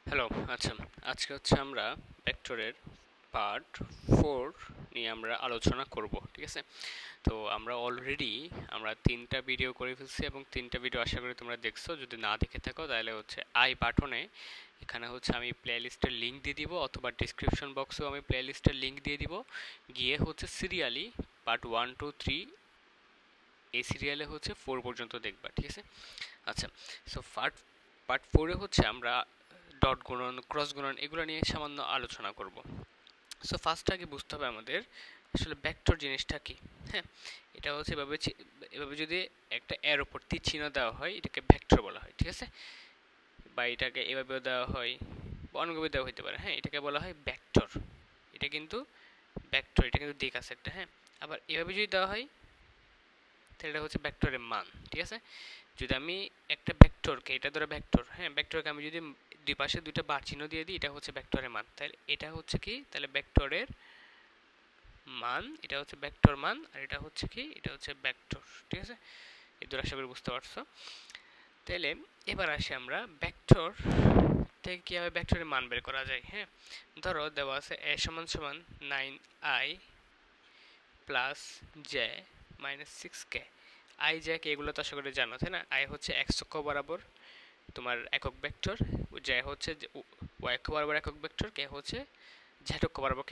Hello. আচ্ছা, আজকে হচ্ছে আমরা ভেক্টরের পার্ট 4 নিয়ে আমরা আলোচনা করব। ঠিক আছে? তো আমরা 3টা ভিডিও করে ফেলছি এবং 3টা ভিডিও আশা করি তোমরা দেখছো। যদি না দেখে থাকো তাহলে হচ্ছে আই বাটনে এখানে হচ্ছে আমি প্লেলিস্টের লিংক দিয়ে দিব, অথবা ডিসক্রিপশন বক্সেও আমি প্লেলিস্টের লিংক দিয়ে দিব। গিয়ে হচ্ছে সিরিয়ালি পার্ট 1 2 3 এই সিরিয়ালে হচ্ছে 4 পর্যন্ত দেখবা। ঠিক আছে? আচ্ছা, সো পার্ট 4 এ হচ্ছে আমরা ডট গুণন, ক্রস গুণন এগুলো নিয়ে সামান্য আলোচনা করব। সো ফার্স্ট আগে বুঝতে হবে আমাদের আসলে ভেক্টর জিনিসটা কি। হ্যাঁ, এটা হচ্ছে এভাবে যদি একটা এর উপর তীর চিহ্ন দেওয়া হয় এটাকে ভেক্টর বলা হয়। ঠিক আছে? বা এটাকে এভাবেও দেওয়া হয় বা অন্যভাবে দেওয়া হতে পারে। হ্যাঁ, এটাকে বলা হয় ভেক্টর। এটা কিন্তু ভেক্টর, এটা কিন্তু দিক আছে একটা। হ্যাঁ, আবার এভাবে যদি দেওয়া হয় তাহলে এটা হচ্ছে ভেক্টরের মান। ঠিক আছে? যদি আমি একটা ভেক্টরকে, এটা ধরো ভেক্টর, হ্যাঁ, ভেক্টরকে আমি যদি দুই পাশে দুইটা বার চিহ্ন দিয়ে দিই, এটা হচ্ছে ভেক্টরের মান। তাহলে এটা হচ্ছে কি, তাহলে ভেক্টরের মান, এটা হচ্ছে ভেক্টর মান, আর এটা হচ্ছে কি, এটা হচ্ছে ভেক্টর। ঠিক আছে? এই দুটো আশা করি বুঝতে পারছো। তাহলে এবার আসি আমরা ভেক্টর থেকে কিভাবে ভেক্টরের মান বের করা যায়। হ্যাঁ, ধরো দেওয়া আছে a সমান সমান 9i plus J minus 6k। I J K এগুলো তো আশা করি জানো, তাই না? আই হচ্ছে এক্স অক্ষ বরাবর তোমার একক ভেক্টর, যে হচ্ছে ওয়াই অক্ষ বরাবর একক ভেক্টর, কে হচ্ছে জেড অক্ষ বরাবর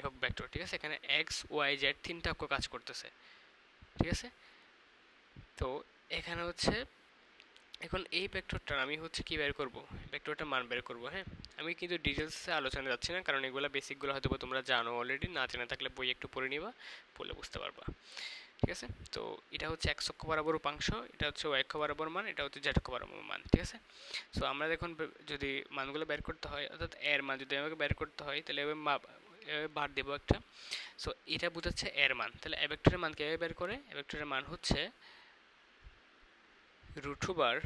একক ভেক্টর। ঠিক আছে? এখানে এক্স ওয়াই জেড তিনটা অক্ষ কাজ করতেছে। ঠিক আছে? তো এখানে হচ্ছে এখন এই ভেক্টরটার আমি হচ্ছে কি বের করব, ভেক্টরটার মান বের করব। হ্যাঁ, আমি কিন্তু ডিটেলসে আলোচনা যাচ্ছি না, কারণ এগুলো বেসিকগুলো হয়তো তোমরা জানো অলরেডি, না জেনে থাকলে বই একটু পড়ে নিবা, পড়লে বুঝতে পারবা। ঠিক আছে? তো এটা হচ্ছে এক্স অক্ষ বরাবর উপাংশ, এটা হচ্ছে ওয়াই অক্ষ বরাবর মান, এটা হচ্ছে জেড অক্ষ বরাবর মান। ঠিক আছে? সো আমরা দেখুন যদি মানগুলো বের করতে হয়, অর্থাৎ এর মান যদি আমাকে বের করতে হয়, তাহলে এভাবে বার দেবো একটা। সো এটা বোঝাচ্ছে এর মান। তাহলে এ ভেক্টরের মান কিভাবে বের করে? এ ভেক্টরের মান হচ্ছে রুট ওভার,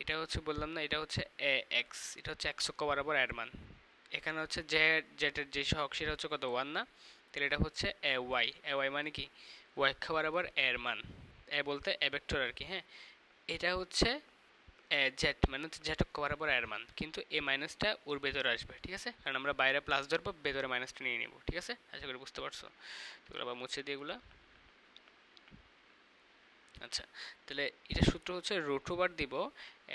এটা হচ্ছে বললাম না, এটা হচ্ছে এ এক্স, এটা হচ্ছে এক্স অক্ষ বরাবর এর মান। এখানে হচ্ছে জেডের যে সহগ সেটা হচ্ছে কত, 1 না? তাহলে এটা হচ্ছে এ ওয়াই মানে কি, ওয়াই অক্ষ বরাবর এর মান। এ বলতে এ ভেক্টর আর কি। হ্যাঁ, এটা হচ্ছে জেড মানে হচ্ছে জেড অক্ষ বরাবর এর মান, কিন্তু এই মাইনাসটা ওর ভেতরে আসবে। ঠিক আছে? কারণ আমরা বাইরে প্লাস ধরবো, ভেতরে মাইনাসটা নিয়ে নিব। ঠিক আছে? আশা করি বুঝতে পারছো। এগুলো আবার মুছে দিয়ে এগুলা। আচ্ছা, তাহলে এটা সূত্র হচ্ছে রুট ওভার দিব,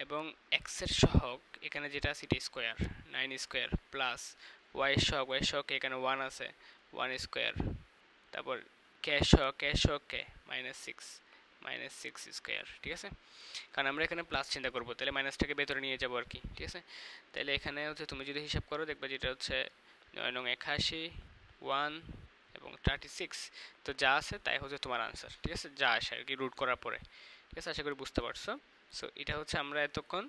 এবং এক্স এর সহগ এখানে যেটা আছে এটা স্কোয়ার, 9 স্কোয়ার, প্লাস ওয়াই সহগ এখানে 1 আছে, 1 স্কোয়ার, তারপর কে সহগ কে মাইনাস সিক্স স্কোয়ার। ঠিক আছে? কারণ আমরা এখানে প্লাস চিন্তা করবো, তাহলে মাইনাসটাকে ভেতরে নিয়ে যাবো আর কি। ঠিক আছে? তাহলে এখানে হচ্ছে তুমি যদি হিসাব করো দেখবে যেটা হচ্ছে 9 9 81, 1 এবং 36। তো যা আছে তাই হচ্ছে তোমার আনসার। ঠিক আছে? যা আসে আর কি রুট করার পরে। ঠিক আছে? আশা করি বুঝতে পারছো। সো এটা হচ্ছে আমরা এতক্ষণ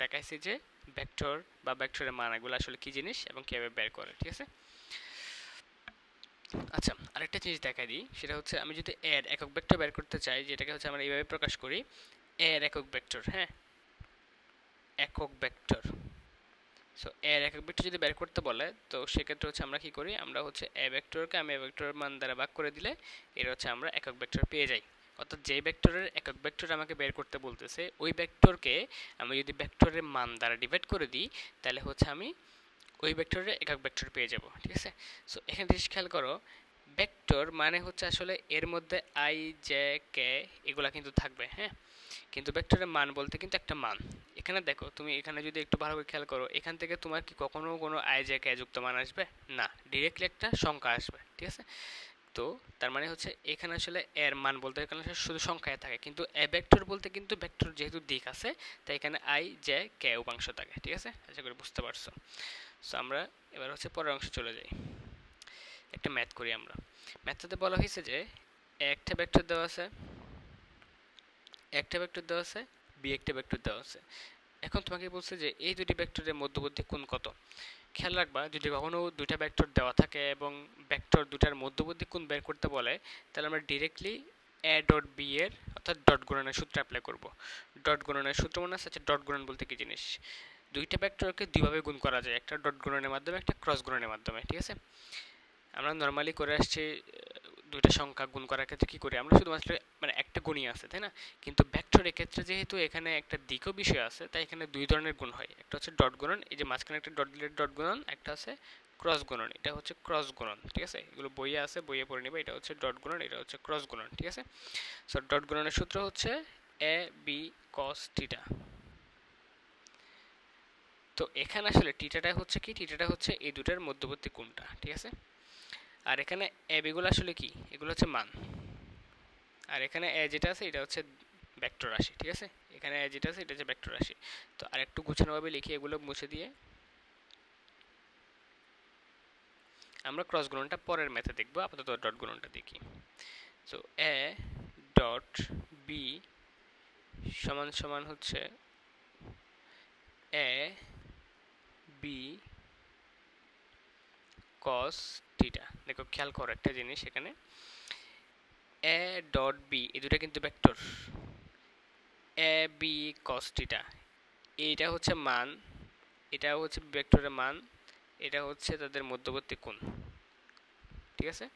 দেখাইছি যে ভেক্টর বা ভেক্টরের মান এগুলো আসলে কি জিনিস এবং কিভাবে বের করে। ঠিক আছে? আচ্ছা, আরেকটা জিনিস দেখাই দিই, সেটা হচ্ছে আমি যদি এর একক ভেক্টর বের করতে চাই, যেটাকে হচ্ছে আমরা এইভাবে প্রকাশ করি, এর একক ভেক্টর। হ্যাঁ, একক ভেক্টর। সো এর একক ভেক্টর যদি বের করতে বলে, তো সেক্ষেত্রে হচ্ছে আমরা কি করি, আমরা হচ্ছে এ ভেক্টরকে আমি এ ভেক্টরের মান দ্বারা ভাগ করে দিলে এর হচ্ছে আমরা একক ভেক্টর পেয়ে যাই। অর্থাৎ যে ভেক্টরের একক ভেক্টর আমাকে বের করতে বলতেছে, ওই ভেক্টরকে আমি যদি ভেক্টরের মান দ্বারা ডিভাইড করে দিই, তাহলে হচ্ছে আমি ওই ভেক্টরের একক ভেক্টর পেয়ে যাব। ঠিক আছে? সো এখানে জিনিস খেয়াল করো, ভেক্টর মানে হচ্ছে আসলে এর মধ্যে আই জে কে এগুলা কিন্তু থাকবে। হ্যাঁ, কিন্তু ভেক্টরের মান বলতে কিন্তু একটা মান। এখানে দেখো, তুমি এখানে যদি একটু ভালো করে খেয়াল করো, এখান থেকে তোমার কি কখনো কোনো আই জে কে যুক্ত মান আসবে? না, ডিরেক্টলি একটা সংখ্যা আসবে। ঠিক আছে? তো তার মানে হচ্ছে এখানে আসলে এর মান বলতে এখানে শুধু সংখ্যায় থাকে, কিন্তু এ ভেক্টর বলতে কিন্তু ভেক্টর যেহেতু দিক আছে, তাই এখানে আই জে কে উপাংশ থাকে। ঠিক আছে? আশা করি বুঝতে পারছো। সো আমরা এবার হচ্ছে পরের অংশে চলে যাই, একটা ম্যাথ করি আমরা। ম্যাথটাতে বলা হয়েছে যে একটা ভেক্টর দেওয়া আছে, একটা ভেক্টর দেওয়া আছে, বি একটা ভেক্টর দেওয়া আছে। এখন তোমাকে বলছে যে এই দুটি ভেক্টরের মধ্যবর্তী কোণ কত। খেয়াল রাখবা, যদি কখনো দুইটা ভেক্টর দেওয়া থাকে এবং ভেক্টর দুটার মধ্যবর্তী কোণ বের করতে বলে, তাহলে আমরা ডিরেক্টলি এ ডট বি এর অর্থাৎ ডট গুণনের সূত্র অ্যাপ্লাই করব। ডট গুণনের সূত্র মনে আছে? আচ্ছা, ডট গুণন বলতে কি জিনিস? দুইটা ভেক্টরকে দুইভাবে গুণ করা যায়, একটা ডট গুণনের মাধ্যমে, একটা ক্রস গুণনের মাধ্যমে। ঠিক আছে? আমরা নর্মালি করে আসছি দুইটা সংখ্যা গুণ করার ক্ষেত্রে কি করি আমরা, শুধুমাত্র মানে একটা গুণই আছে, তাই না? কিন্তু ভেক্টর অবশ্যই এক্ষেত্রে যেহেতু এখানে একটা দিকও বিষয় আছে, তাই এখানে দুই ধরনের গুণ হয়। একটা হচ্ছে ডট গুণন, এই যে মাঝখানে একটা ডট দিলে ডট গুণন, একটা আছে ক্রস গুণন, এটা হচ্ছে ক্রস গুণন, ঠিক আছে? এগুলো বইয়ে আছে, বইয়ে পড়ে নিবে। এটা হচ্ছে ডট গুণন, এটা হচ্ছে ক্রস গুণন, ঠিক আছে? সো ডট গুণনের সূত্র হচ্ছে এ বি কস থিটা। তো এখানে আসলে থিটাটা হচ্ছে কি, থিটাটা হচ্ছে এই দুটার মধ্যবর্তী কোণটা, ঠিক আছে? আর এখানে এ বিগুলো আসলে কি, এগুলো হচ্ছে মান। আর এখানে এ যেটা আছে এটা হচ্ছে ভেক্টর রাশি, ঠিক আছে? এখানে এ যেটা আছে এটা হচ্ছে ভেক্টর রাশি। তো আর একটু গোছানোভাবে লিখি, এগুলো মুছে দিয়ে আমরা ক্রস গুণনটা পরের ম্যাথে দেখব, আপাতত ডট গুণনটা দেখি। সো এ ডট বি সমান সমান হচ্ছে এ বি কস থিটা। দেখো খেয়াল করো একটা জিনিস, এখানে এ ডট বি এই দুটো কিন্তু vector. A B cos theta এইটা হচ্ছে মান, এটা হচ্ছে ভেক্টরের মান, এটা হচ্ছে তাদের মধ্যবর্তী কোণ, ঠিক আছে?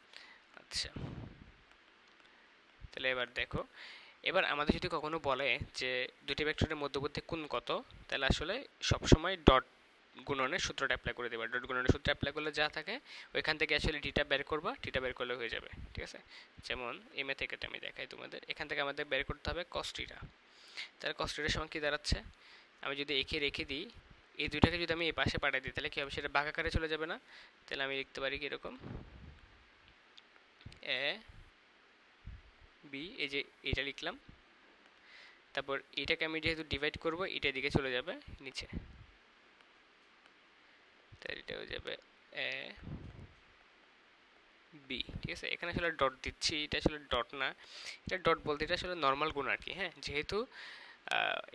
আচ্ছা, তাহলে এবার দেখো, এবার আমাদের যদি কখনো বলে যে দুটি ভেক্টরের মধ্যবর্তী কোণ কত, তাহলে আসলে সবসময় ডট গুণনের সূত্রটা অ্যাপ্লাই করে দেবা। ডট গুণনের সূত্র অ্যাপ্লাই করলে যা থাকে ওইখান থেকে আসলে থিটা বের করবা, থিটা বের করলে হয়ে যাবে, ঠিক আছে? যেমন এমএ থেকে আমি দেখাই তোমাদের, এখান থেকে আমাদের বের করতে হবে কস থিটা। তাহলে কস থিটার সমান কি দাঁড়াচ্ছে, আমি যদি একে রেখে দিই, এই দুইটাকে যদি আমি এই পাশে পাঠিয়ে দিই তাহলে কি হবে, সেটা ভাগাকারে চলে যাবে না? তাহলে আমি লিখতে পারি কি এরকম, এ বি, এই যে এটা লিখলাম, তারপর এটাকে আমি যেহেতু ডিভাইড করব এটার দিকে চলে যাবে নিচে, তাহলে এটা হয়ে যাবে এ বি, ঠিক আছে? এখানে আসলে ডট দিচ্ছি, এটা আসলে ডট না, এটা ডট বলতে এটা আসলে নর্মাল গুণ আর কি, হ্যাঁ? যেহেতু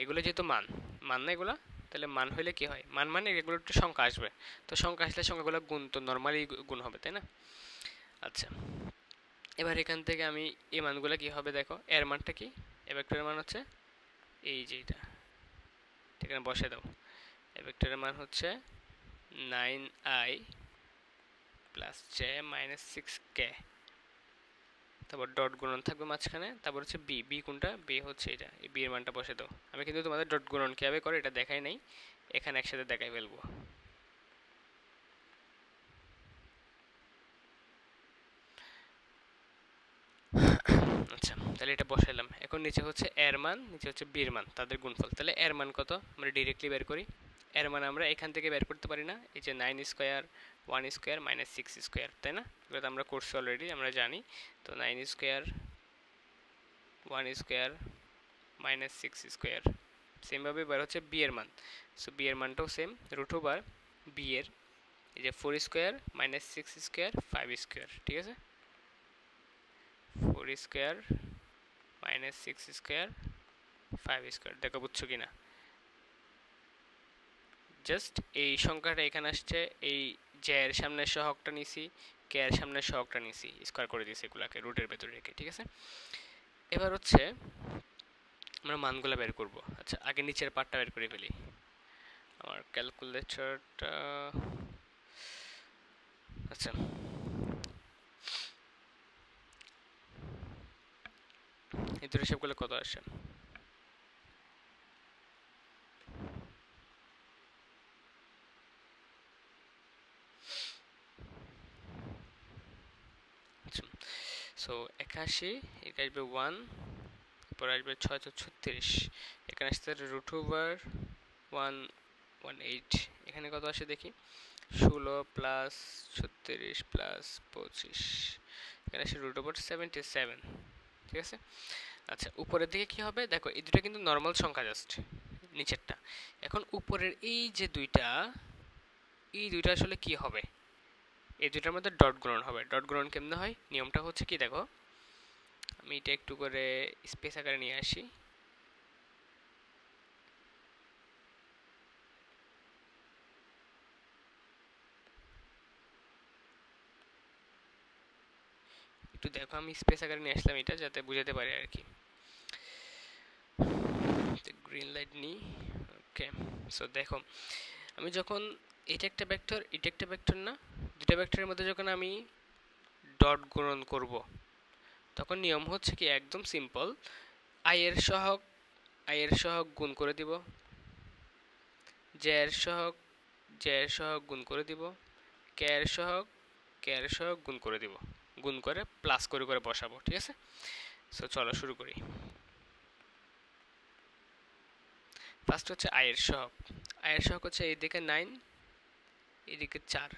এগুলো যেহেতু মান মান না এগুলো, তাহলে মান হলে কি হয়, মান মানে এগুলো একটু সংখ্যা আসবে, তো সংখ্যা আসলে সংখ্যাগুলো গুণ তো নর্মালি গুণ হবে, তাই না? আচ্ছা, এবার এখান থেকে আমি এই মানগুলো কি হবে দেখো, এর মানটা কি, এ ভেক্টরের মান হচ্ছে এই যে এটা, এখানে বসে দাও। এ ভেক্টরের মান হচ্ছে 9i plus J minus 6k, তারপর ডট গুণন থাকবে মাঝখানে, তারপর হচ্ছে বি, বি কোনটা, বি হচ্ছে এটা, এই বি এর মানটা বসে দাও। আমি কিন্তু তোমাদের ডট গুণন কিভাবে করে এটা দেখাই নাই, এখানে একসাথে দেখাই ফেলবো। আচ্ছা, তাহলে এটা বসাইলাম। এখন নিচে হচ্ছে এর মান, নিচে হচ্ছে বি এর মান, তাদের গুণফল। তাহলে এর মান কত আমরা ডিরেক্টলি বের করি। এর মান আমরা এখান থেকে বের করতে পারি না, এই যে 9 স্কয়ার 1 স্কয়ার মাইনাস 6 স্কয়ার, তাই না? এগুলো তো আমরা করছি অলরেডি, আমরা জানি। তো 9 স্কয়ার 1 স্কয়ার মাইনাস 6 স্কয়ার, সেমভাবে বের হচ্ছে বি এর মান। সো বি এর মানটাও সেম, রুট ওভার বি এর এই যে 4 স্কয়ার মাইনাস 6 স্কয়ার 5 স্কয়ার, ঠিক আছে? 4 স্কয়ার মাইনাস 6 স্কয়ার 5 স্কয়ার, দেখো বুঝছো কিনা? জাস্ট এই সংখ্যাটা এখানে আসছে, এই জে এর সামনে সহগটা নিছি, কে এর সামনে সহগটা নিছি, স্কয়ার করে দিয়েছি এগুলাকে রুটের ভেতরে রেখে, ঠিক আছে? এবার হচ্ছে আমরা মানগুলো বের করব। আচ্ছা, আগে নিচের পার্টটা বের করে ফেলি। আমার ক্যালকুলেটরটা, আচ্ছা এই দুটো হিসাবগুলো কত আসে, আচ্ছা সো 81, এটা আসবে 1, তারপর আসবে 636, এখানে আসছে রুট ওভার 118, এখানে কত আসে দেখি, 16 প্লাস 36 প্লাস 25, এখানে আসে রুট ওভার 77, ঠিক আছে? আচ্ছা, উপরের দিকে কি হবে দেখো, এই দুটো কিন্তু নর্মাল সংখ্যা জাস্ট নিচেরটা। এখন উপরের এই যে দুইটা, এই দুইটা আসলে কি হবে, এই দুইটার মধ্যে ডট গুণন হবে। ডট গুণন কেমনে হয়, নিয়মটা হচ্ছে কি দেখো, আমি এটা একটু করে স্পেস আকারে নিয়ে আসি। একটু দেখো, আমি স্পেস আকারে নিয়ে আসলাম এটা যাতে বুঝাতে পারি আর কি। গ্রিন লাইট নিই, ওকে। সো দেখো, আমি যখন এটা একটা ভেক্টর, এটা একটা ভেক্টর না, দুটা ভেক্টরের মধ্যে যখন আমি ডট গুণন করব, তখন নিয়ম হচ্ছে কি একদম সিম্পল, আই এর সহগ আই এর সহগ গুণ করে দিব, জে এর সহগ গুণ করে দিব, কে এর সহগ গুণ করে দিব, গুণ করে প্লাস করে করে বসাবো, ঠিক আছে। সো চলো শুরু করি। ফার্স্ট হচ্ছে আই এর সহগ হচ্ছে এইদিকে 9, এদিকে 4,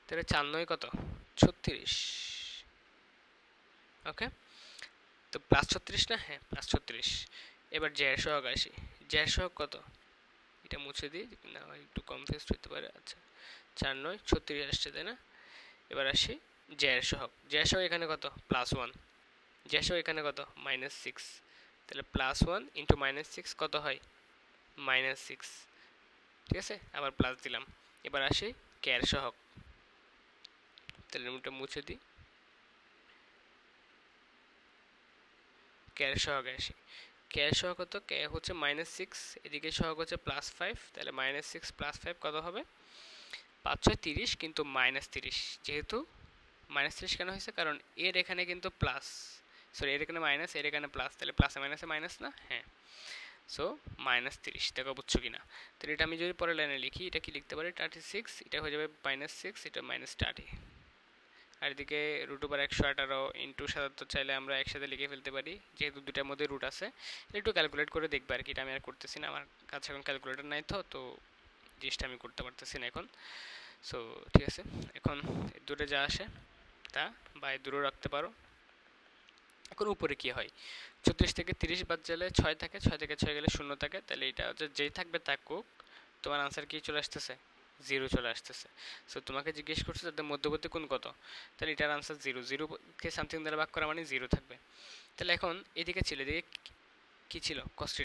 তাহলে 4 9 কত 36, ওকে। তো প্লাস 36 না, হ্যাঁ প্লাস 36। এবার জে এর সহগ আসি, জে এর সহগ কত, এটা মুছে দিই না একটু কনফিউজ হতে পারে। আচ্ছা 4 9 36 আসছে, তাই না। এবার আসি জে এর সহগ, এখানে কত +1, জে এর সহগ এখানে কত -6, তাহলে +1 ইন্টু -6 কত হয় -6, ঠিক আছে। আবার প্লাস দিলাম। এবার আসি কে এর সহগ, তাহলে এটা মুছে দিই, কে এর সহগ আসি, কে এর সহগ কত, কে হচ্ছে -6, এদিকে সহগ হচ্ছে +5, তাহলে -6 + 5 কত হবে 5 6 30, কিন্তু -30, যেহেতু -30 কেন হয়েছে, কারণ এর এখানে কিন্তু প্লাস, সরি এর এখানে মাইনাস, এর এখানে প্লাস, তাহলে প্লাসে মাইনাসে মাইনাস না, হ্যাঁ। সো -30, দেখো বুঝছো কিনা। তাহলে এটা আমি যদি পরের লাইনে লিখি, এটা কি লিখতে পারি 36, এটা হয়ে যাবে -6, এটা -30, আর এদিকে √118 ইন্টু 77 চাইলে আমরা একসাথে লিখে ফেলতে পারি, যেহেতু দুটার মধ্যে রুট আছে। একটু ক্যালকুলেট করে দেখবে আর কি, এটা আমি আর করতেছি না, আমার কাছে এখন ক্যালকুলেটর নাই, তো জিনিসটা আমি করতে পারতেছি না এখন। সো ঠিক আছে, এখন দূরে যা আসে তা বাই দূরে রাখতে পারো। এখন উপরে কি হয়, 34 থেকে 30 বাদ গেলে 6 থাকে, 6 থেকে 6 গেলে 0 থাকে, তাহলে এটা হচ্ছে যেই থাকবে থাকুক, তোমার আনসার কি চলে আসতেছে 0 চলে আসতেছে। সো তোমাকে জিজ্ঞেস করছে তাদের মধ্যবর্তী কোণ কত, তাহলে এটার আনসার 0, 0 কে সামথিং দ্বারা ভাগ করা মানে 0 থাকবে। তাহলে এখন এদিকে ছিল, এদিকে কি ছিল cos θ,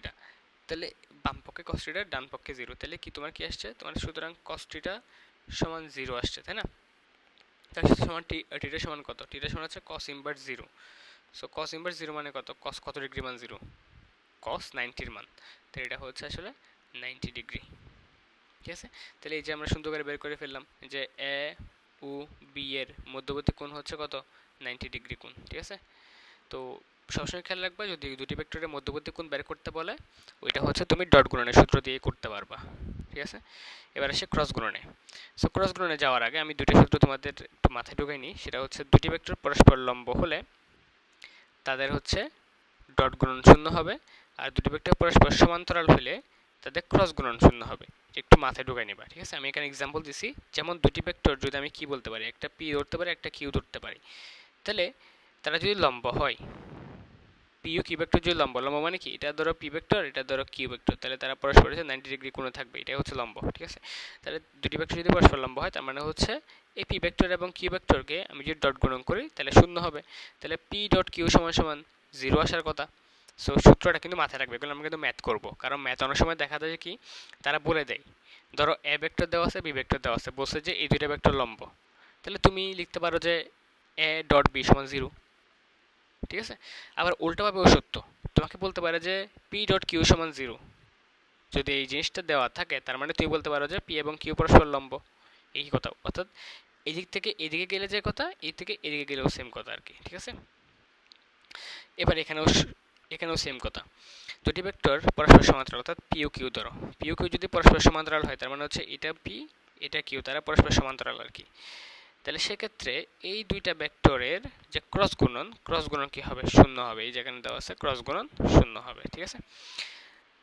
তাহলে বাম পক্ষে cos θ, ডান পক্ষে 0, তাহলে কি তোমার কি আসছে, তোমার সুতরাং cos θ সমান 0 আসছে, তাই না। তার সাথে সমান θ সমান কত, θ সমান হচ্ছে cos inverse 0। So cos inverse 0 মানে কত, cos কত ডিগ্রি মান 0, cos 90 এর মান, তাহলে এটা হচ্ছে আসলে 90 ডিগ্রি, ঠিক আছে। তাহলে এই যে আমরা সুন্দর করে বের করে ফেললাম যে এ ও বি এর মধ্যবর্তী কোণ হচ্ছে কত 90 ডিগ্রি কোণ, ঠিক আছে। তো সবসময় খেয়াল রাখবা, যদি দুটি ভেক্টরের মধ্যবর্তী কোণ বের করতে বলে, ওইটা হচ্ছে তুমি ডট গুণনের সূত্র দিয়ে করতে পারবা, ঠিক আছে। এবার আসে ক্রস গুণনে। সো ক্রস গুণনে যাওয়ার আগে আমি দুটি সূত্র তোমাদের একটু মাথায় ঢুকাই নিই, সেটা হচ্ছে দুটি ভেক্টর পরস্পর লম্ব হলে তাদের হচ্ছে ডট গুণন শূন্য হবে, আর দুটি ভেক্টর পরস্পর সমান্তরাল হলে তাদের ক্রস গুণন শূন্য হবে। একটু মাথায় ঢুকাই নেবা, ঠিক আছে। আমি এখানে এক্সাম্পল দিছি, যেমন দুটি ভেক্টর যদি আমি কি বলতে পারি, একটা পি ধরতে পারি, একটা কিউ ধরতে পারি, তাহলে তারা যদি লম্ব হয়, পি ও কিউ ভেক্টর যদি লম্ব মানে কি, এটা ধরো পি ভেক্টর, এটা ধরো কিউ ভেক্টর, তাহলে তারা পরস্পর 90 ডিগ্রি কোণে থাকবে, এটাই হচ্ছে লম্ব, ঠিক আছে। তাহলে দুটি ভেক্টর যদি পরস্পর লম্ব হয়, তার মানে হচ্ছে এই পি ভেক্টর এবং কিউ ভেক্টরকে আমি যদি ডট গুণন করি তাহলে শূন্য হবে, তাহলে পি ডট কিউ সমান সমান 0 আসার কথা। সো সূত্রটা কিন্তু মাথায় রাখবে, এগুলো আমরা কিন্তু ম্যাথ করবো, কারণ ম্যাথ অনেক সময় দেখা যায় কি তারা বলে দেয়, ধরো এ ভেক্টর দেওয়া আছে, বি ভেক্টর দেওয়া আছে, বলছে যে এই দুইটা ভেক্টর লম্ব, তাহলে তুমি লিখতে পারো যে এ ডট বি সমান 0, ঠিক আছে। আবার উল্টোভাবেও সত্য, তোমাকে বলতে পারে যে পি ডট কিউ সমান 0, যদি এই জিনিসটা দেওয়া থাকে তার মানে তুমি বলতে পারো যে পি এবং কিউ পরস্পর লম্ব, এই কথা। অর্থাৎ এদিক থেকে এদিকে গেলে যে কথা, এই থেকে এদিকে গেলেও সেম কথা আর কি, ঠিক আছে। এবার এখানেও সেম কথা, দুটি ভেক্টর পরস্পর সমান্তরাল, অর্থাৎ পি ও কিউ ধরো, পি ও কিউ যদি পরস্পর সমান্তরাল হয়, তার মানে হচ্ছে এটা পি এটা কিউ, তারা পরস্পর সমান্তরাল আর কি। তাহলে সেক্ষেত্রে এই দুইটা ভেক্টরের যে ক্রস গুণন কি হবে, শূন্য হবে, এই যেখানে দেওয়া আছে ক্রস গুণন শূন্য হবে, ঠিক আছে।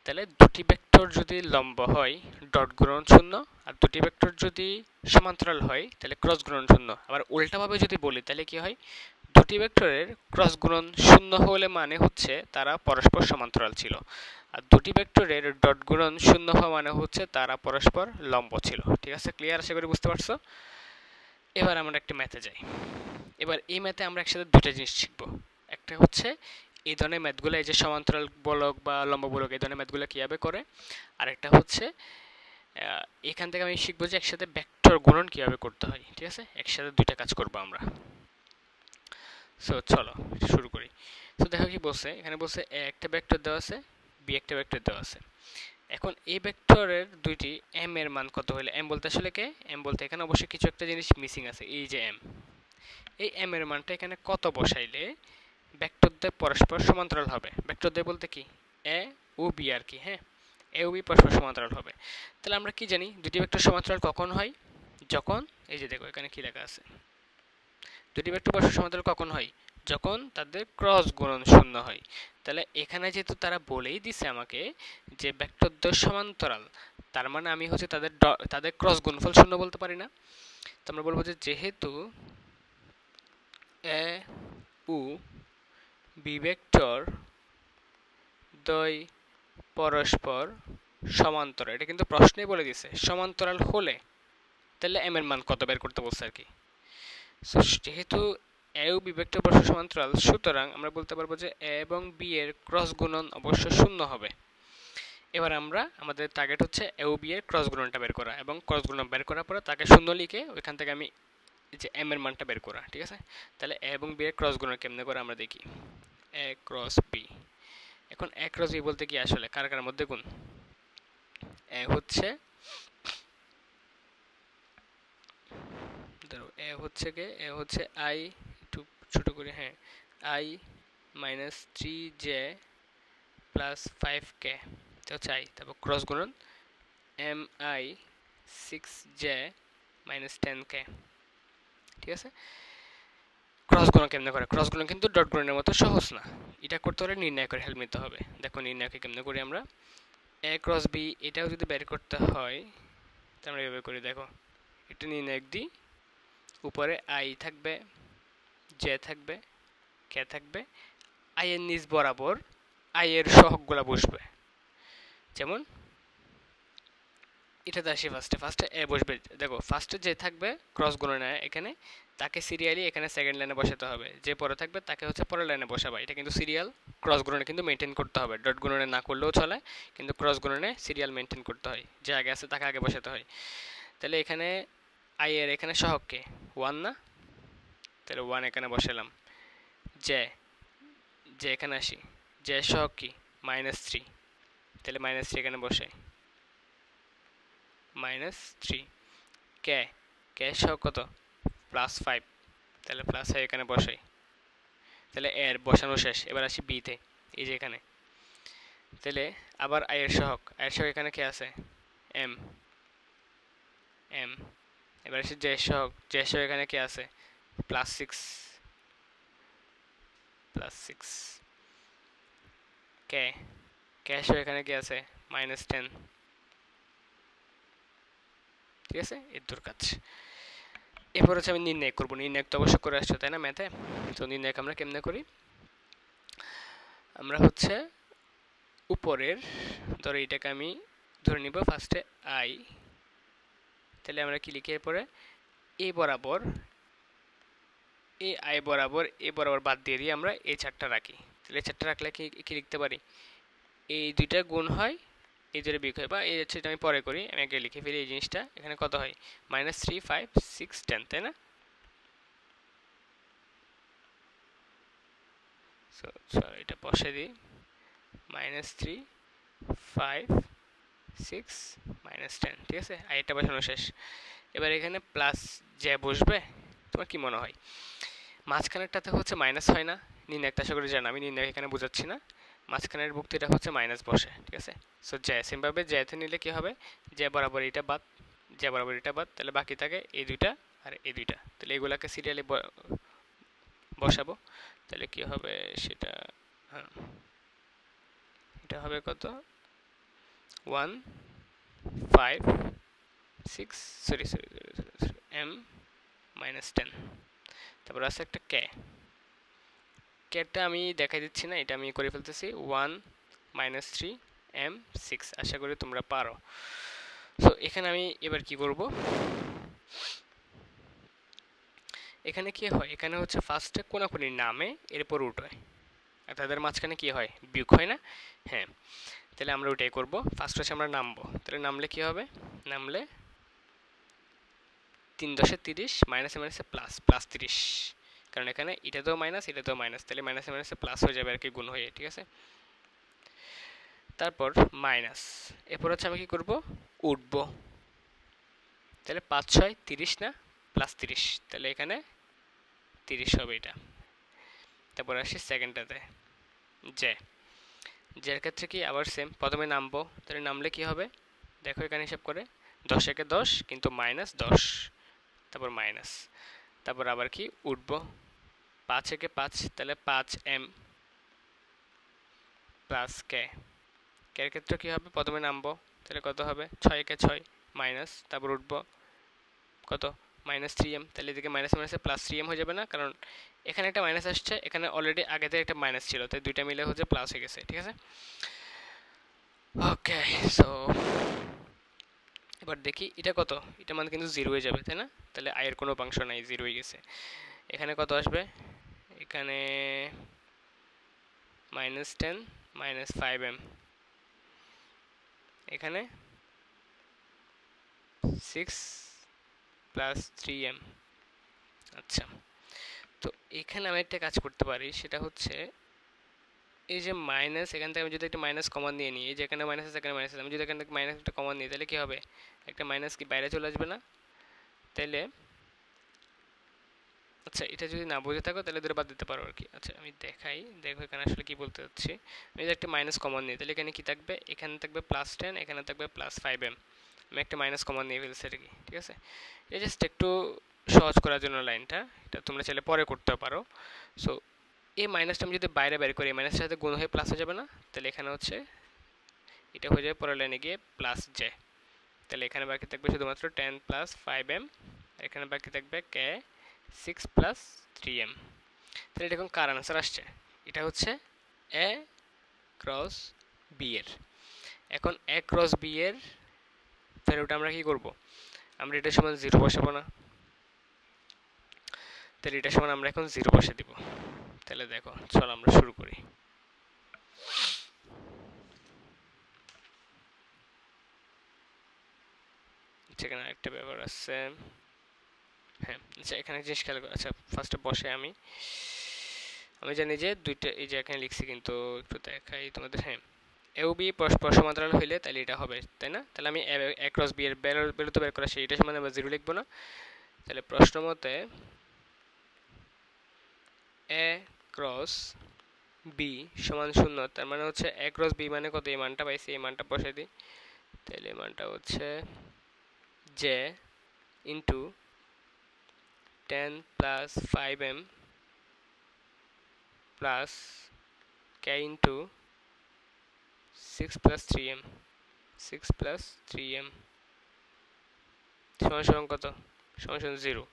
তাহলে দুটি ভেক্টর যদি লম্ব হয় ডট গুণন শূন্য, আর দুটি ভেক্টর যদি সমান্তরাল হয় তাহলে ক্রস গুণন শূন্য। আবার উল্টাভাবে যদি বলি তাহলে কি হয়, দুটি ভেক্টরের ক্রস গুণন শূন্য হলে মানে হচ্ছে তারা পরস্পর সমান্তরাল ছিল, আর দুটি ভেক্টরের ডট গুণন শূন্য হওয়া মানে হচ্ছে তারা পরস্পর লম্ব ছিল, ঠিক আছে। ক্লিয়ার, আশা করি বুঝতে পারছো। এবার আমরা একটা ম্যাথে যাই। এবার এই ম্যাথে আমরা একসাথে দুটো জিনিস শিখব, একটা হচ্ছে এই ধরনের ম্যাথগুলো, এই যে সমান্তরাল বলক বা লম্ব বলক, এই ধরনের ম্যাথগুলো কীভাবে করে, আর একটা হচ্ছে এখান থেকে আমি শিখবো যে একসাথে ভেক্টর গুণন কীভাবে করতে হয়, ঠিক আছে। একসাথে দুইটা কাজ করবো আমরা। সো চলো শুরু করি। সো দেখো কি বলছে, এখানে বলছে এ একটা ভেক্টর দেওয়া আছে, বি একটা ভেক্টর দেওয়া আছে। এখন এই ভেক্টরের দুইটি এম এর মান কত হলে, এম বলতে আসলে কে, এম বলতে এখানে অবশ্যই কিছু একটা জিনিস মিসিং আছে, এই যে এম, এই এম এর মানটা এখানে কত বসাইলে ভেক্টরদের পরস্পর সমান্তরাল হবে। ভেক্টরদের বলতে কি এ ও বি আর কি, হ্যাঁ, এ ও বি পরস্পর সমান্তরাল হবে। তাহলে আমরা কি জানি দুটি ভেক্টর সমান্তরাল কখন হয়? যখন, এই যে দেখো এখানে কি লেখা আছে, দুটি ভেক্টর পরস্পর সমান্তরাল কখন হয়? যখন তাদের ক্রস গুণন শূন্য হয়। তাহলে এখানে যেহেতু তারা বলেই দিছে আমাকে যে ভেক্টরদ্বয় সমান্তরাল, তার মানে আমি হচ্ছে তাদের ক্রস গুণফল শূন্য বলতে পারি না। তো আমরা বলবো যে যেহেতু এ ও বি ভেক্টর দ্বয় পরস্পর সমান্তরাল, এটা কিন্তু প্রশ্নেই বলে দিছে সমান্তরাল হলে তাহলে এম এর মান কত বের করতে বলছে আর কি। যেহেতু এ ও বি ভেক্টর পরস্পর সমান্তরাল, সুতরাং আমরা বলতে পারবো যে এ এবং বি এর ক্রস গুণন অবশ্যই শূন্য হবে। এবার আমরা আমাদের টার্গেট হচ্ছে এ ও বি এর ক্রস গুণনটা বের করা, এবং ক্রস গুণন বের করার পরে তাকে শূন্য লিখে ওইখান থেকে আমি যে এম এর মানটা বের করা, ঠিক আছে। তাহলে এ এবং বি এর ক্রস গুণন কেমনে করে আমরা দেখি। এ ক্রস বি, এখন এ ক্রস বি বলতে কি আসলে কার কার মধ্যে গুণ? এ হচ্ছে ধরো এ হচ্ছে কে, এ হচ্ছে আই, একটু ছোট করে, হ্যাঁ, I minus 3j plus 5k, এটা হচ্ছে আই। তারপর ক্রস গুণন M I 6j minus 10k, ঠিক আছে। ক্রস গুণন কেমনে করে? ক্রস গুণন কিন্তু ডট গুণনের মতো সহজ না, এটা করতে হলে নির্ণায়কের হেল্প নিতে হবে। দেখো নির্ণায়কে কেমনে করি আমরা। এ ক্রস বি এটাও যদি বের করতে হয় তাহলে আমরা এভাবে করি, দেখো এটা নির্ণায়ক দিই, উপরে আই থাকবে, জে থাকবে, কে থাকবে, আই এর নিচ বরাবর আই এর সহগগুলা বসবে। যেমন এটাতে আসি, ফার্স্টে এ বসবে, দেখো ফার্স্টে যে থাকবে ক্রস গুণনে এখানে, তাকে সিরিয়ালি এখানে সেকেন্ড লাইনে বসাতে হবে, যে পরে থাকবে তাকে হচ্ছে পরের লাইনে বসাবা। এটা কিন্তু সিরিয়াল ক্রস গুণনে কিন্তু মেনটেন করতে হবে, ডট গুণনে না করলেও চলে, কিন্তু ক্রস গুণনে সিরিয়াল মেনটেন করতে হয়, যে আগে আছে তাকে আগে বসাতে হয়। তাহলে এখানে আই এর এখানে সহগ কে 1 না, তাহলে 1 এখানে বসালাম। যে যে এখানে আসি, যে সহগ কি -3, তাহলে -3 এখানে বসাই, -3। কে কে সহগ কত +5, তাহলে +5 এখানে বসাই, তাহলে এর বসানো শেষ। এবার আসি বিতে, এই যে এখানে, তাহলে আবার আয়ের সহগ এখানে কে আছে এম, এবার আসি জে সহগ এখানে কে আছে +6, কে সহগ এখানে কে আছে -10, ঠিক আছে। এর দূর কাজ। এরপর হচ্ছে আমি নির্ণয় করবো, নির্ণয় তো অবশ্যই করে আসছো তাই না ম্যাথে। তো নির্ণয় আমরা কেমনে করি, আমরা হচ্ছে উপরের, ধরো এটাকে আমি ধরে নিব ফার্স্টে আই, তাহলে আমরা কি লিখি, এরপরে এ বরাবর, এ আই বরাবর, এ বরাবর বাদ দিয়ে দিয়ে আমরা এই চারটা রাখি। তাহলে এই চারটা রাখলে কি লিখতে পারি, এই দুইটা গুণ হয়, এই দুটো বিয়োগ হয়, বা এই হচ্ছে এটা আমি পরে করি, আমি আগে লিখে ফেলি এই জিনিসটা। এখানে কত হয় -3, 5, 6, 10, তাই না। এটা বসে দিই, -3, 5, 6, -10, ঠিক আছে। আর এটা বসানো শেষ। এবার এখানে প্লাস যে বসবে, তোমার কি মনে হয় মাঝখানেরটাতে হচ্ছে মাইনাস হয় না? নির্ণায়কটা আশা করি জানো, আমি নির্ণায়ক এখানে বোঝাচ্ছি না, মাঝখানের ভুক্তিটা হচ্ছে মাইনাস বসে, ঠিক আছে। সো জে সিমভাবে জেতে নিলে কি হবে, জে বরাবর এটা বাদ, জে বরাবর এটা বাদ, তাহলে বাকি থাকে এই দুইটা আর এই দুইটা। তাহলে এগুলাকে সিরিয়ালি বসাবো, তাহলে কি হবে সেটা, হ্যাঁ এটা হবে কত 1, 5, 6, সরি m -10। তারপর আছে একটা কেটা আমি দেখাই দিচ্ছি না, এটা আমি করে ফেলতেছি 1, -3, m 6। আশা করি তোমরা পারো। তো এখানে আমি এবার কি করব, এখানে কি হয়, এখানে হচ্ছে ফার্স্টে কোনাকুনির নামে এরপর রুট হয়, আর তাদের মাঝখানে কি হয় বিয়োগ হয় না, হ্যাঁ। তাহলে আমরা ওটাই করব, ফার্স্ট হচ্ছে আমরা নামবো, তাহলে নামলে কি হবে, নামলে 3 × 30 মাইনাসে মাইনাসে প্লাস, +30, কারণ এখানে এটাতেও মাইনাস এটাতেও মাইনাস, তাহলে মাইনাসে মাইনাসে প্লাস হয়ে যাবে আর কি, গুণ হয়ে, ঠিক আছে। তারপর মাইনাস, এরপর হচ্ছে আমি কি করব উঠবো, তাহলে 5, 6, 30 না +30, তাহলে এখানে 30 হবে এটা। তারপর আসি সেকেন্ডটাতে, জের ক্ষেত্রে কি আবার সেম, প্রথমে নামবো, তাহলে নামলে কি হবে দেখো এখানে হিসাব করে 10 একে 10 কিন্তু -10, তারপর মাইনাস, তারপর আবার কি উঠবো 5 একে 5 তাহলে 5m প্লাস কে, এর ক্ষেত্রে কি হবে প্রথমে নামবো তাহলে কত হবে 6 একে 6 মাইনাস, তারপর উঠবো কত -3m, তাহলে এদিকে মাইনাস মাইনাসে প্লাস 3m হয়ে যাবে না, কারণ এখানে একটা মাইনাস আসছে, এখানে অলরেডি আগে থেকে একটা মাইনাস ছিল, তাই দুইটা মিলে হচ্ছে প্লাস হয়ে গেছে, ঠিক আছে। ওকে, সো এবার দেখি এটা কত, এটা মানে কিন্তু 0 হয়ে যাবে তাই না, তাহলে i এর কোনো অংশ নাই, 0 হয়ে গেছে। এখানে কত আসবে, এখানে -10 -5m, এখানে 6 প্লাস 3m। আচ্ছা, তো এখানে আমি একটা কাজ করতে পারি, সেটা হচ্ছে এই যে মাইনাস, এখান থেকে আমি যদি একটা মাইনাস কমন নিয়ে নিই, এই যে এখানে মাইনাস আছে, এখানে মাইনাস আছে, আমি যদি এখান থেকে মাইনাস একটা কমন নিই তাহলে কি হবে, একটা মাইনাস কি বাইরে চলে আসবে না, তাহলে আচ্ছা এটা যদি না বুঝে থাকো তাহলে ধরে বাদ দিতে পারো আর কি। আচ্ছা আমি দেখাই, দেখো এখানে আসলে কি বলতে চাচ্ছি, আমি যদি একটা মাইনাস কমন নিই তাহলে এখানে কি থাকবে, এখানে থাকবে +10, এখানে থাকবে +5m, আমি একটা মাইনাস কমন নিয়ে ফেলছি আর কি, ঠিক আছে। এই জাস্ট একটু সহজ করার জন্য লাইনটা, এটা তোমরা চাইলে পরে করতে পারো। সো এই মাইনাসটা আমি যদি বাইরে বের করি, মাইনাসের সাথে গুণ হয়ে প্লাস হয়ে যাবে না, তাহলে এখানে হচ্ছে এটা হয়ে যাবে পরের লাইনে গিয়ে +j, তাহলে এখানে বাকি থাকবে শুধুমাত্র 10 + 5m, এখানে বাকি থাকবে k 6 + 3m। তাহলে এটা এখন কার আনসার আসছে, এটা হচ্ছে a ক্রস b এর। এখন a ক্রস b এর ভ্যালুটা আমরা কি করব, আমরা এটা সমান 0 বসাবো না, তাহলে এটা সমান আমরা এখন 0 বসে দিব। তাহলে দেখো চলো আমরা শুরু করি। সেখানে একটা ব্যাপার আছে, হ্যাঁ আচ্ছা এখানে জিনিস খেয়াল করো, আচ্ছা ফার্স্টে বসে আমি জানি যে দুইটা, এই যে এখানে লিখছি কিন্তু একটু দেখাই তোমাদের, হ্যাঁ এও বি পরস্পর সমান্তরাল হইলে তাহলে এটা হবে তাই না, তাহলে আমি a ক্রস b এর ভ্যালু তো বের করা সেই, এটা সমান আমরা 0 লিখবো না, তাহলে প্রশ্ন মতে a ক্রস b সমান 0, তার মানে হচ্ছে a ক্রস b মানে কত, এই মানটা পাইছি, এই মানটা বসাই দিই, তাহলে এই মানটা হচ্ছে j into 10 + 5m plus k into 6 + 3m, 6 + 3m সমান কত, সমান 0।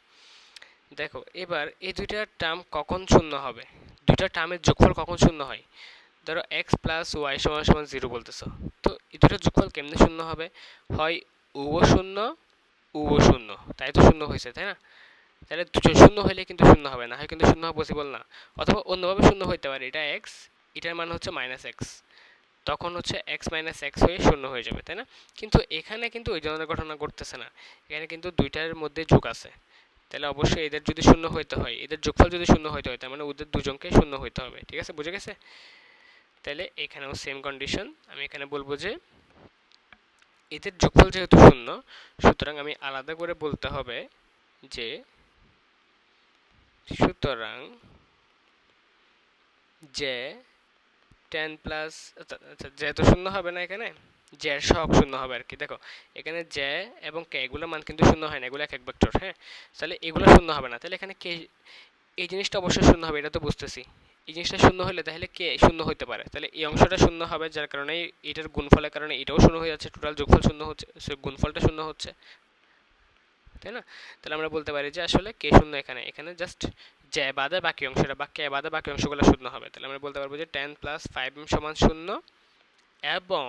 দেখো এবার এই দুইটা টার্ম কখন শূন্য হবে, দুইটা টার্মের যোগফল কখন শূন্য হয়, ধরো x + y = 0 বলতেছো, তো এই দুইটার যোগফল কেমনে শূন্য হবে, হয় উও শূন্য উও শূন্য, তাই তো শূন্য হয়েছে তাই না, তাহলে শূন্য হইলে কিন্তু শূন্য হবে না, হয় কিন্তু শূন্য হওয়া পসিবল না, অথবা অন্যভাবে শূন্য হইতে পারে, এটা x, এটার মান হচ্ছে -x, তখন হচ্ছে x - x হয়ে শূন্য হয়ে যাবে তাই না, কিন্তু এখানে কিন্তু ওই ধরনের ঘটনা ঘটতেছে না, এখানে কিন্তু দুইটার মধ্যে যোগ আছে, তাহলে অবশ্যই এদের যদি শূন্য হইতে হয়, এদের যোগফল যদি শূন্য হইতে হয়, তার মানে ওদের দুজনকে শূন্য হইতে হবে, ঠিক আছে বুঝে গেছে। তাহলে এখানেও সেম কন্ডিশন, আমি এখানে বলবো যে এদের যোগফল যেহেতু শূন্য, সুতরাং আমি আলাদা করে বলতে হবে যে সুতরাং যে 10 প্লাস, আচ্ছা যেহেতু শূন্য হবে না, এখানে জে এর সহগ শূন্য হবে আর কি। দেখো এখানে জে এবং কে এগুলো মান কিন্তু শূন্য হয় না, এগুলো এক এক ভেক্টর, হ্যাঁ তাহলে এগুলো শূন্য হবে না, তাহলে এখানে কে এই জিনিসটা অবশ্যই শূন্য হবে, এটা তো বুঝতেছি, এই জিনিসটা শূন্য হলে তাহলে কে শূন্য হতে পারে, তাহলে এই অংশটা শূন্য হবে, যার কারণে এটার গুণফলের কারণে এটাও শূন্য হয়ে যাচ্ছে, টোটাল যোগফল শূন্য হচ্ছে, গুণফলটা শূন্য হচ্ছে তাই না। তাহলে আমরা বলতে পারি যে আসলে কে শূন্য, এখানে জাস্ট যে বাদে বাকি অংশটা বা কে বাদে বাকি অংশগুলো শূন্য হবে, তাহলে আমরা বলতে পারবো যে 10 + 5m = 0 এবং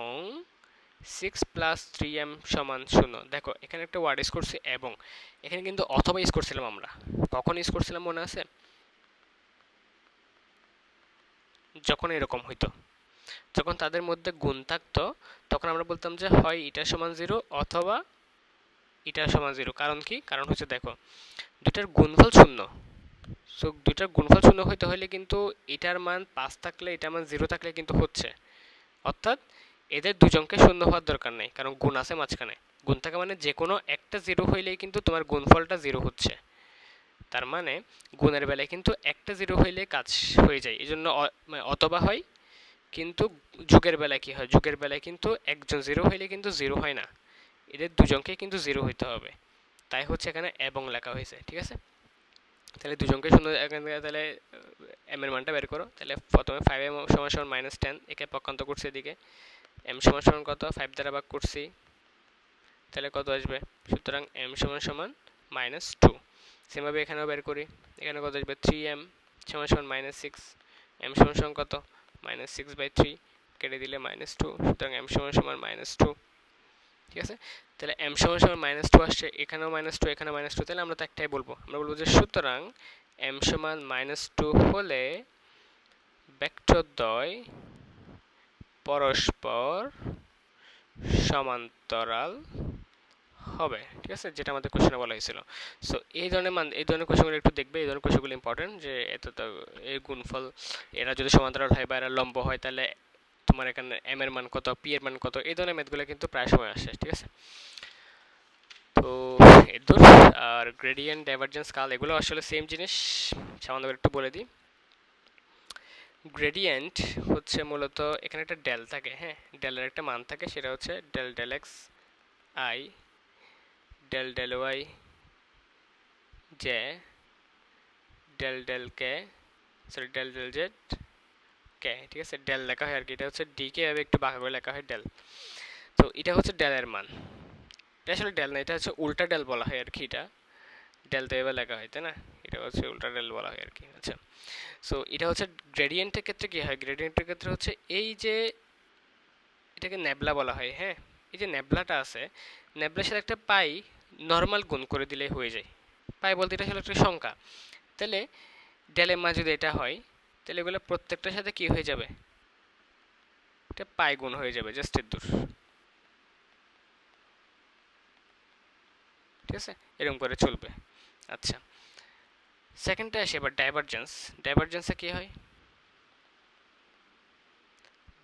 6 + 3m = 0। দেখো এখানে একটা ওয়ার্ড ইউজ করছি এবং, এখানে কিন্তু অথবা ইউজ করছিলাম আমরা, কখন ইউজ করছিলাম মনে আছে, যখন এরকম হইতো, যখন তাদের মধ্যে গুণ থাকতো, তখন আমরা বলতাম যে হয় এটা সমান 0 অথবা এটা সমান 0, কারণ কি, কারণ হচ্ছে দেখো দুটার গুণফল শূন্য, সো দুটার গুণফল শূন্য হইতে হলে কিন্তু এটার মান 5 থাকলে এটার মান 0 থাকলে কিন্তু হচ্ছে, অর্থাৎ এদের দুজনকে শূন্য হওয়ার দরকার নেই, কারণ গুণ আছে মাঝখানে, গুণ থাকা মানে যে কোনো একটা 0 হইলেই কিন্তু তোমার গুণফলটা 0 হচ্ছে, তার মানে গুণের বেলায় কিন্তু একটা 0 হইলে কাজ হয়ে যায়, এই জন্য অথবা হয় কিন্তু যোগের বেলায় কি হয়, যোগের বেলায় কিন্তু একজন 0 হইলে কিন্তু 0 হয় না, এদের দুজনকে কিন্তু 0 হইতে হবে, তাই হচ্ছে এখানে এবং লেখা হয়েছে। ঠিক আছে, তাহলে দুজনকে শূন্য, এখানে তাহলে এম এর মানটা বের করো। তাহলে প্রথমে 5m সমান সমান -10, একে পক্ষান্তর করছি এদিকে, m সমান সমান কত, 5 দ্বারা ভাগ করছি, তাহলে কত আসবে, সুতরাং m সমান সমান -2। সেমভাবে এখানেও বের করি, এখানে কত আসবে, 3m সমান সমান -6, m সমান সমান কত, -6/3, কেটে দিলে -2, সুতরাং m সমান সমান -2। ঠিক আছে, তাহলে m সমান সমান -2 আসছে, এখানেও -2, এখানে -2, তাহলে আমরা তো একটাই বলবো, আমরা বলবো যে সুতরাং m সমান -2 হলে ভেক্টরদ্বয় পরস্পর সমান্তরাল হবে। ঠিক আছে, যেটা আমাদের কোশ্চেনে বলা হয়েছিল। সো এই ধরনের কোশ্চেনগুলো একটু দেখবে, এই ধরনের কোশ্চেনগুলো ইম্পর্টেন্ট, যে এত এর গুণফল এরা যদি সমান্তরাল হয় বা এরা লম্ব হয়, তাহলে তোমার এখানে m এর মান কত, p এর মান কত, এই ধরনের ম্যাথগুলো কিন্তু প্রায় সময় আসে। ঠিক আছে, তো এদূর। আর গ্রেডিয়েন্ট, ডাইভারজেন্স, কার্ল এগুলো আসলে সেম জিনিস, সামান্য একটু বলে দিই। গ্রেডিয়েন্ট হচ্ছে মূলত এখানে একটা ডেল থাকে, হ্যাঁ, ডেলের একটা মান থাকে, সেটা হচ্ছে del del X I, del del Y J, del del K, sorry del del Z K. ঠিক আছে, ডেল লেখা হয় আর কি, এটা হচ্ছে ডি কে এভাবে একটু বাঁকা করে লেখা হয় ডেল। তো এটা হচ্ছে ডেলের মান, এটা আসলে ডেল না, এটা হচ্ছে উল্টা ডেল বলা হয় আর কি, এটা ডেল তো এবার লেখা হয় তাই না, এটা হচ্ছে উল্টা ডেল বলা হয় আর কি। আচ্ছা, সো এটা হচ্ছে গ্রেডিয়েন্টের ক্ষেত্রে কি হয়, গ্রেডিয়েন্টের ক্ষেত্রে হচ্ছে এই যে এটাকে নেবলা বলা হয়, হ্যাঁ, এই যে নেবলাটা আছে, নেবলার সাথে একটা পাই নর্মাল গুণ করে দিলেই হয়ে যায়। পাই বলতে এটা আসলে একটা সংখ্যা, তাহলে ডেলের মান যদি এটা হয়, তাহলে এগুলো প্রত্যেকটার সাথে কি হয়ে যাবে, এটা পাই গুণ হয়ে যাবে, জাস্ট এর দূর। ঠিক আছে, এরকম করে চলবে। আচ্ছা, সেকেন্ডটা আসে এবার ডাইভারজেন্স। ডাইভারজেন্সে কি হয়,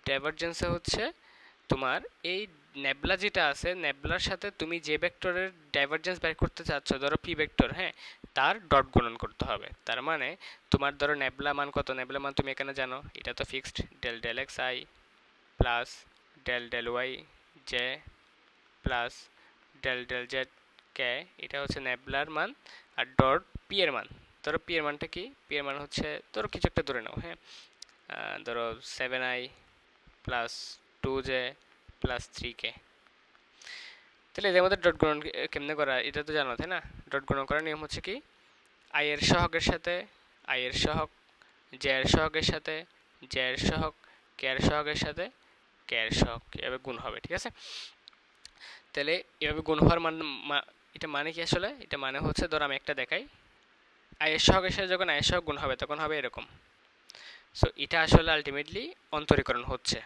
ডাইভারজেন্সে হচ্ছে তোমার এই নেবলা যেটা আছে, নেবলার সাথে তুমি যে ভেক্টরের ডাইভারজেন্স বের করতে চাচ্ছ, ধরো পি ভেক্টর, হ্যাঁ, তার ডট গুণন করতে হবে। তার মানে তোমার ধরো নেবলা মান কত, নেবলা মান তুমি এখানে জানো, এটা তো fixed, del del X I plus del del Y J plus del del Z K, এটা হচ্ছে নেবলার মান। আর ডট পি এর মান, ধরো পি এর মানটা কি, পি এর মান হচ্ছে ধরো কিছু একটা ধরে নাও, হ্যাঁ, ধরো 7i plus 2j plus 3k। তাহলে এদের মধ্যে ডট গুণন কেমনে করা, এটা তো জানো তাই না। ডট গুণন করার নিয়ম হচ্ছে কি, আই এর সহগের সাথে আই এর সহগ, জে এর সহগের সাথে জে এর সহগ, কে এর সহগের সাথে কে এর সহগ, এভাবে গুণ হবে। ঠিক আছে, তাহলে এভাবে গুণ হওয়ার এটা মানে কি আসলে, এটা মানে হচ্ছে ধর আমি একটা দেখাই, আই এর সহগের সাথে যখন আই এর সহগ গুণ হবে তখন হবে এরকম। সো এটা আসলে আলটিমেটলি অন্তরীকরণ হচ্ছে,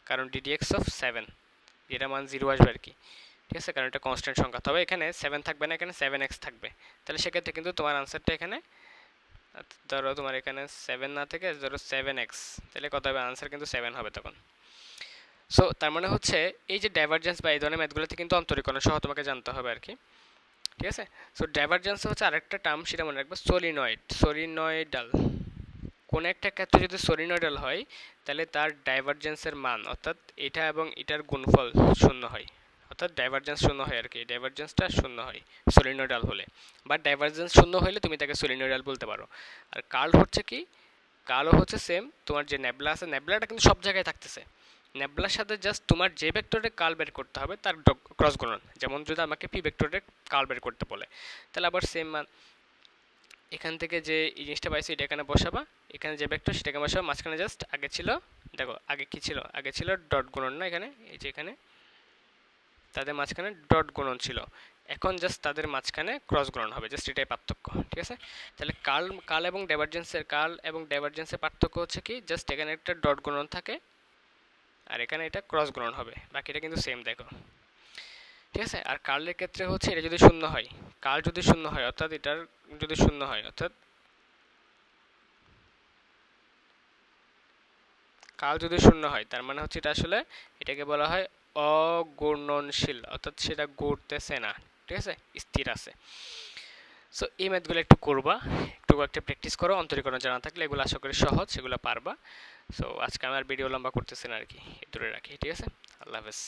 কারণ ডিডিএক্স অফ 7, যেটা মান 0 আসবে আর কি। ঠিক আছে, কারণ এটা কনস্ট্যান্ট সংখ্যা, তবে এখানে 7 থাকবে না, এখানে 7x থাকবে। তাহলে সেক্ষেত্রে কিন্তু তোমার আনসারটা এখানে, ধরো তোমার এখানে 7 না থেকে ধরো 7x, তাহলে কত হবে, আনসার কিন্তু 7 হবে তখন। সো তার মানে হচ্ছে এই যে ডাইভারজেন্স বা এই ধরনের ম্যাথগুলোতে কিন্তু অন্তরীকরণ সহ তোমাকে জানতে হবে আর কি। ঠিক আছে, সো ডাইভারজেন্স হচ্ছে আরেকটা টার্ম, সেটা মনে রাখবে, সলিনয়েডাল। কোন একটা ক্ষেত্রে যদি সলিনয়েডাল হয়, তাহলে তার ডাইভারজেন্সের মান, অর্থাৎ এটা এবং এটার গুণফল শূন্য হয়, অর্থাৎ ডাইভারজেন্স শূন্য হয় আর কি, ডাইভারজেন্সটা শূন্য হয় সলিনয়েডাল হলে, বা ডাইভারজেন্স শূন্য হলে তুমি তাকে সলিনয়েডাল বলতে পারো। আর কার্ল হচ্ছে কি, কার্লও হচ্ছে সেম, তোমার যে নেবলা আছে, নেবলাটা কিন্তু সব জায়গায় থাকতেছে, নেবলার সাথে জাস্ট তোমার যে ভেক্টরে কার্ল বের করতে হবে তার ক্রস গুণন। যেমন যদি আমাকে পি ভেক্টরে কার্ল বের করতে বলে, তাহলে আবার সেম মান, এখান থেকে যে এই জিনিসটা পাইছি এটা এখানে বসাবা, এখানে যে ভেক্টর সেটাকে বসাবা, মাঝখানে জাস্ট আগে ছিল, দেখো আগে কি ছিল, আগে ছিল ডট গুণন না, এখানে এই যে এখানে তাদের মাঝখানে ডট গুণন ছিল, এখন জাস্ট তাদের মাঝখানে ক্রস গুণন হবে, জাস্ট এটাই পার্থক্য। ঠিক আছে, তাহলে কার্ল এবং ডাইভারজেন্সের পার্থক্য হচ্ছে কি, জাস্ট এখানে একটা ডট গুণন থাকে আর এখানে এটা ক্রস গুণন হবে, বাকিটা কিন্তু সেম দেখো। ঠিক আছে, আর কার্লের ক্ষেত্রে হচ্ছে এটা যদি শূন্য হয়, কার্ল যদি শূন্য হয়, অর্থাৎ এটার যদি শূন্য হয়, অর্থাৎ কার্ল যদি শূন্য হয়, তার মানে হচ্ছে এটা আসলে এটাকে বলা হয় অগুণনশীল, অর্থাৎ সেটা ঘুরতেছে না। ঠিক আছে, স্থির আছে। সো এই ম্যাথগুলো একটু করবা, একটু একটা প্র্যাকটিস করো, অন্তরীকরণ জানা থাকলে এগুলো আশা করি সহজ, সেগুলো পারবা। সো আজকে আমার ভিডিও লম্বা করতেছি না আর কি, দূরে রাখি, ঠিক আছে? আল্লাহ হাফেজ।